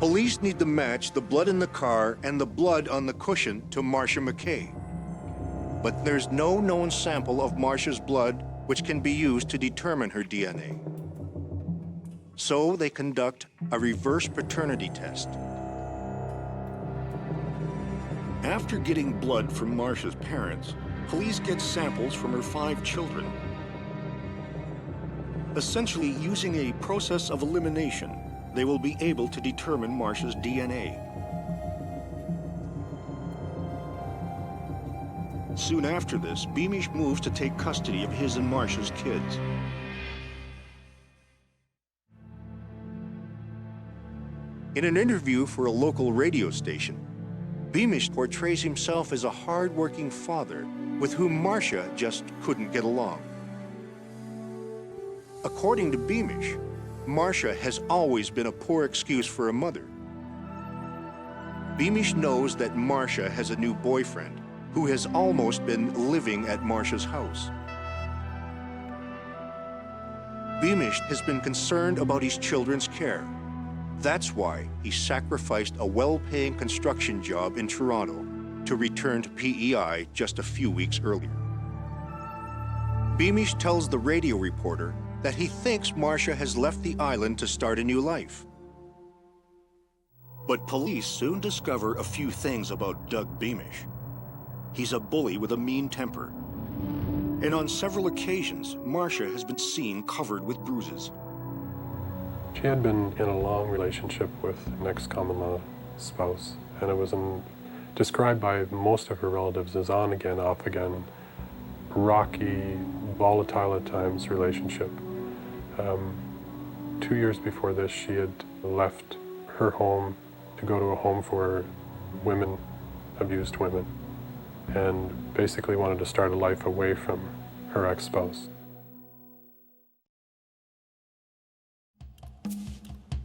Police need to match the blood in the car and the blood on the cushion to Marcia McKay. But there's no known sample of Marcia's blood which can be used to determine her DNA. So they conduct a reverse paternity test. After getting blood from Marcia's parents, police get samples from her 5 children. Essentially, using a process of elimination, they will be able to determine Marcia's DNA. Soon after this, Beamish moves to take custody of his and Marcia's kids. In an interview for a local radio station, Beamish portrays himself as a hard-working father with whom Marcia just couldn't get along. According to Beamish, Marcia has always been a poor excuse for a mother. Beamish knows that Marcia has a new boyfriend who has almost been living at Marcia's house. Beamish has been concerned about his children's care. That's why he sacrificed a well-paying construction job in Toronto to return to PEI just a few weeks earlier. Beamish tells the radio reporter that he thinks Marcia has left the island to start a new life. But police soon discover a few things about Doug Beamish. He's a bully with a mean temper. And on several occasions, Marcia has been seen covered with bruises. She had been in a long relationship with an ex-common-law spouse, and it was described by most of her relatives as on again, off again, rocky, volatile at times relationship. 2 years before this, she had left her home to go to a home for women, abused women, and basically wanted to start a life away from her ex-spouse.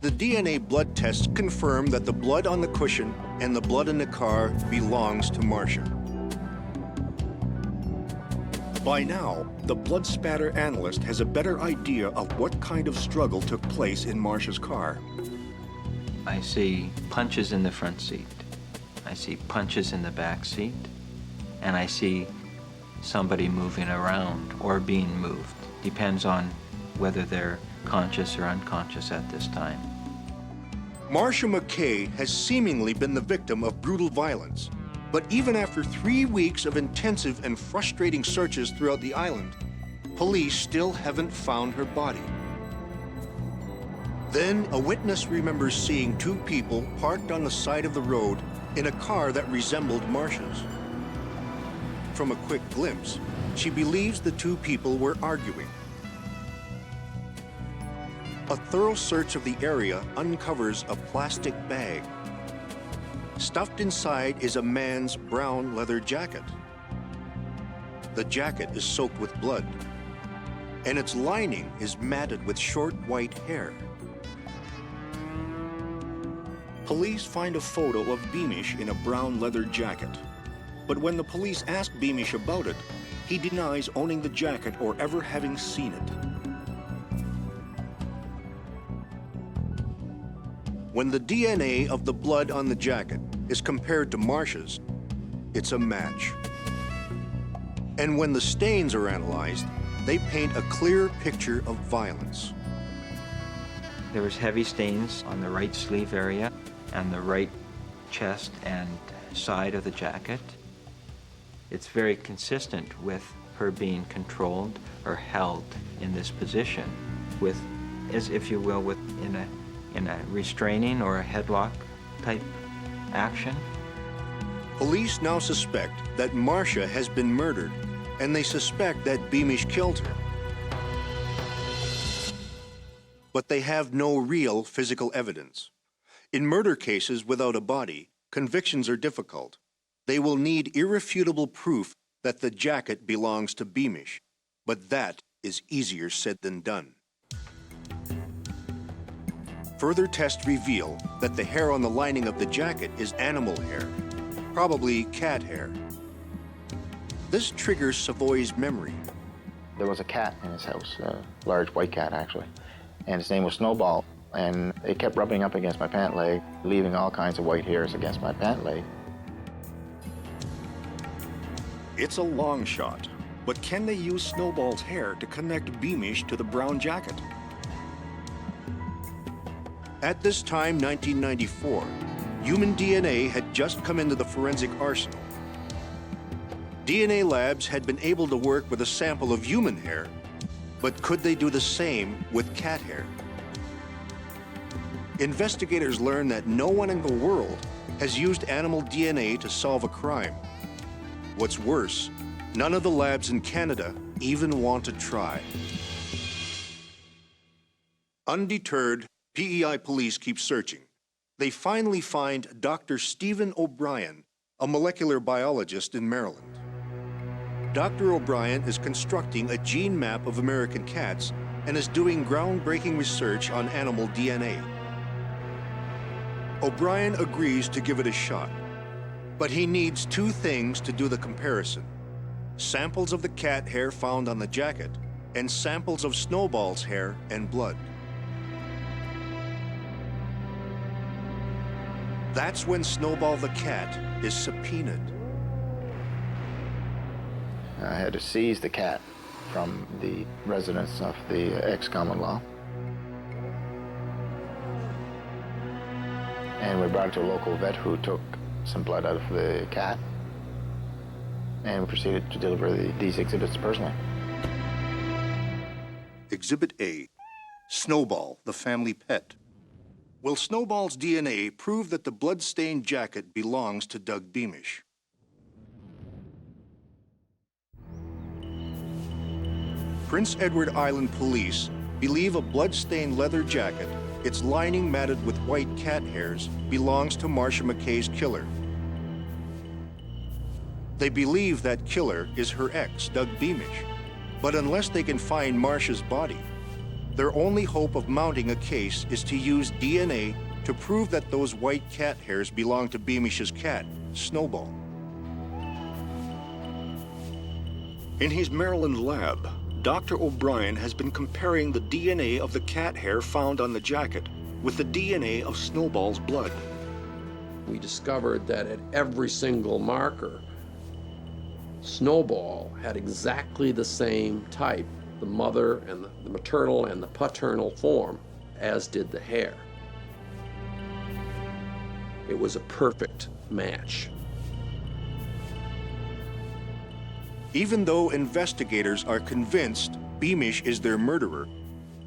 The DNA blood tests confirm that the blood on the cushion and the blood in the car belongs to Marcia. By now, the blood spatter analyst has a better idea of what kind of struggle took place in Marcia's car. I see punches in the front seat. I see punches in the back seat. And I see somebody moving around or being moved. Depends on whether they're conscious or unconscious at this time. Marcia McKay has seemingly been the victim of brutal violence. But even after 3 weeks of intensive and frustrating searches throughout the island, police still haven't found her body. Then a witness remembers seeing 2 people parked on the side of the road in a car that resembled Marcia's. From a quick glimpse, she believes the 2 people were arguing. A thorough search of the area uncovers a plastic bag. Stuffed inside is a man's brown leather jacket. The jacket is soaked with blood, and its lining is matted with short white hair. Police find a photo of Beamish in a brown leather jacket. But when the police ask Beamish about it, he denies owning the jacket or ever having seen it. When the DNA of the blood on the jacket is compared to Marcia's, it's a match. And when the stains are analyzed, they paint a clear picture of violence. There was heavy stains on the right sleeve area and the right chest and side of the jacket. It's very consistent with her being controlled or held in this position with, as if you will, in a restraining or a headlock type action. Police now suspect that Marcia has been murdered, and they suspect that Beamish killed her. But they have no real physical evidence. In murder cases without a body, convictions are difficult. They will need irrefutable proof that the jacket belongs to Beamish, but that is easier said than done. Further tests reveal that the hair on the lining of the jacket is animal hair, probably cat hair. This triggers Savoy's memory. There was a cat in his house, a large white cat actually, and his name was Snowball, and it kept rubbing up against my pant leg, leaving all kinds of white hairs against my pant leg. It's a long shot, but can they use Snowball's hair to connect Beamish to the brown jacket? At this time, 1994, human DNA had just come into the forensic arsenal. DNA labs had been able to work with a sample of human hair, but could they do the same with cat hair? Investigators learned that no one in the world has used animal DNA to solve a crime. What's worse, none of the labs in Canada even want to try. Undeterred, PEI police keep searching. They finally find Dr. Stephen O'Brien, a molecular biologist in Maryland. Dr. O'Brien is constructing a gene map of American cats and is doing groundbreaking research on animal DNA. O'Brien agrees to give it a shot, but he needs two things to do the comparison: samples of the cat hair found on the jacket and samples of Snowball's hair and blood. That's when Snowball the cat is subpoenaed. I had to seize the cat from the residence of the ex-common law. And we brought it to a local vet who took some blood out of the cat, and we proceeded to deliver these exhibits personally. Exhibit A, Snowball, the family pet. Will Snowball's DNA prove that the blood-stained jacket belongs to Doug Beamish? Prince Edward Island police believe a blood-stained leather jacket, its lining matted with white cat hairs, belongs to Marcia McKay's killer. They believe that killer is her ex, Doug Beamish, but unless they can find Marcia's body, their only hope of mounting a case is to use DNA to prove that those white cat hairs belong to Beamish's cat, Snowball. In his Maryland lab, Dr. O'Brien has been comparing the DNA of the cat hair found on the jacket with the DNA of Snowball's blood. We discovered that at every single marker, Snowball had exactly the same type, the mother and the maternal and the paternal form, as did the hair. It was a perfect match. Even though investigators are convinced Beamish is their murderer,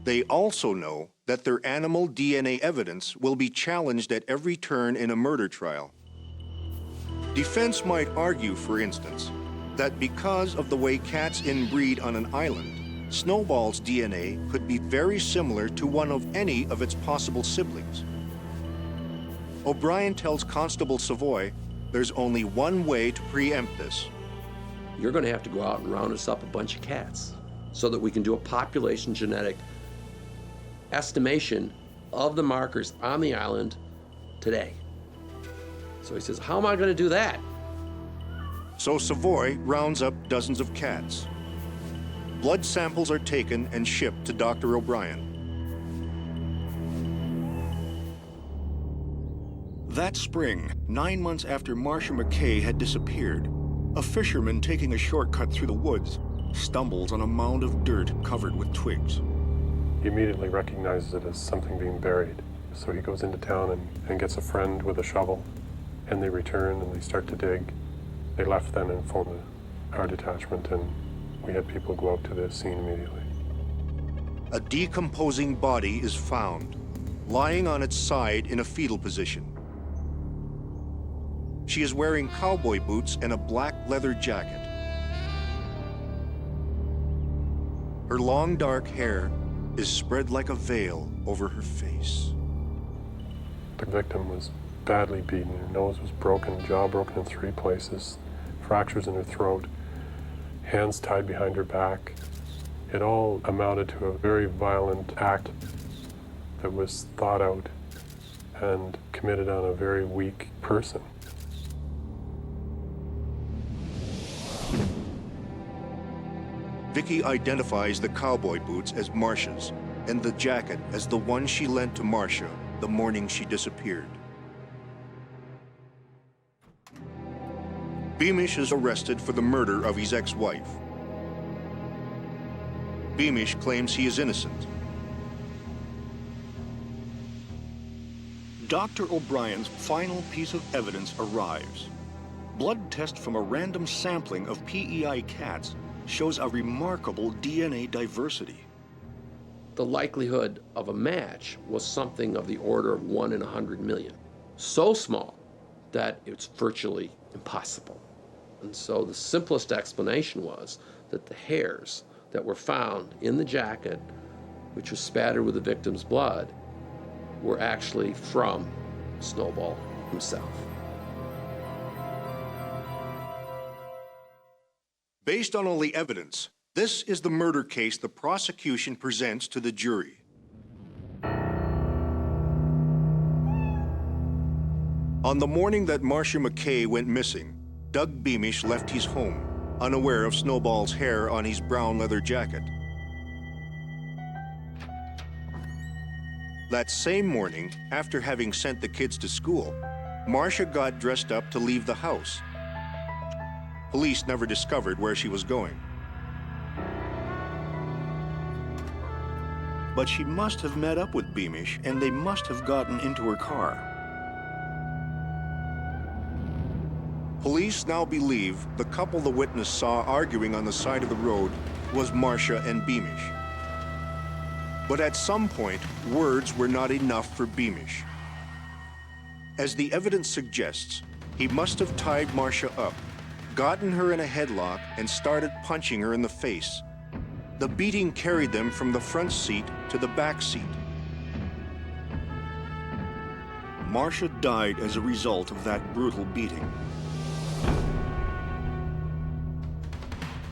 they also know that their animal DNA evidence will be challenged at every turn in a murder trial. Defense might argue, for instance, that because of the way cats inbreed on an island, Snowball's DNA could be very similar to one of any of its possible siblings. O'Brien tells Constable Savoy there's only one way to preempt this. You're going to have to go out and round us up a bunch of cats so that we can do a population genetic estimation of the markers on the island today. So he says, how am I going to do that? So Savoy rounds up dozens of cats. Blood samples are taken and shipped to Dr. O'Brien. That spring, 9 months after Marcia McKay had disappeared, a fisherman taking a shortcut through the woods stumbles on a mound of dirt covered with twigs. He immediately recognizes it as something being buried. So he goes into town and gets a friend with a shovel, and they return and they start to dig. They left then and informed our detachment, and we had people go out to the scene immediately. A decomposing body is found, lying on its side in a fetal position. She is wearing cowboy boots and a black leather jacket. Her long dark hair is spread like a veil over her face. The victim was badly beaten. Her nose was broken, jaw broken in 3 places, fractures in her throat, hands tied behind her back. It all amounted to a very violent act that was thought out and committed on a very weak person. Vicky identifies the cowboy boots as Marcia's and the jacket as the one she lent to Marcia the morning she disappeared. Beamish is arrested for the murder of his ex-wife. Beamish claims he is innocent. Dr. O'Brien's final piece of evidence arrives. Blood test from a random sampling of PEI cats shows a remarkable DNA diversity. The likelihood of a match was something of the order of 1 in 100 million. So small that it's virtually impossible. And so the simplest explanation was that the hairs that were found in the jacket, which was spattered with the victim's blood, were actually from Snowball himself. Based on all the evidence, this is the murder case the prosecution presents to the jury. On the morning that Marcia McKay went missing, Doug Beamish left his home, unaware of Snowball's hair on his brown leather jacket. That same morning, after having sent the kids to school, Marcia got dressed up to leave the house. Police never discovered where she was going. But she must have met up with Beamish, and they must have gotten into her car. Police now believe the couple the witness saw arguing on the side of the road was Marcia and Beamish. But at some point, words were not enough for Beamish. As the evidence suggests, he must have tied Marcia up, gotten her in a headlock, and started punching her in the face. The beating carried them from the front seat to the back seat. Marcia died as a result of that brutal beating.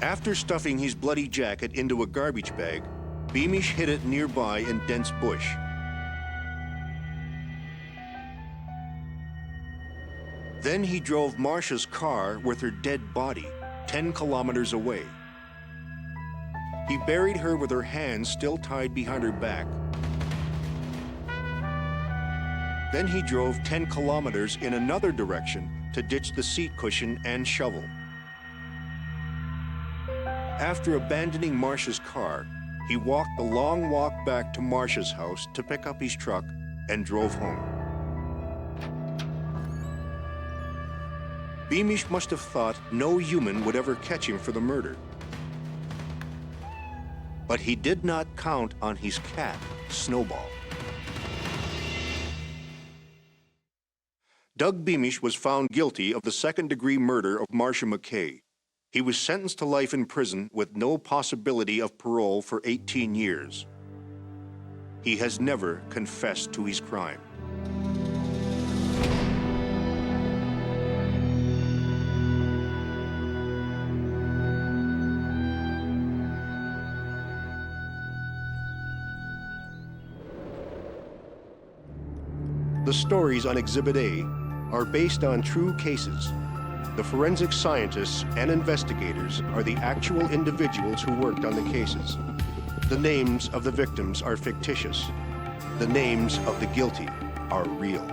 After stuffing his bloody jacket into a garbage bag, Beamish hid it nearby in dense bush. Then he drove Marcia's car with her dead body 10 kilometers away. He buried her with her hands still tied behind her back. Then he drove 10 kilometers in another direction to ditch the seat cushion and shovel. After abandoning Marcia's car, he walked the long walk back to Marcia's house to pick up his truck and drove home. Beamish must have thought no human would ever catch him for the murder. But he did not count on his cat, Snowball. Doug Beamish was found guilty of the second-degree murder of Marcia McKay. He was sentenced to life in prison with no possibility of parole for 18 years. He has never confessed to his crime. The stories on Exhibit A are based on true cases. The forensic scientists and investigators are the actual individuals who worked on the cases. The names of the victims are fictitious. The names of the guilty are real.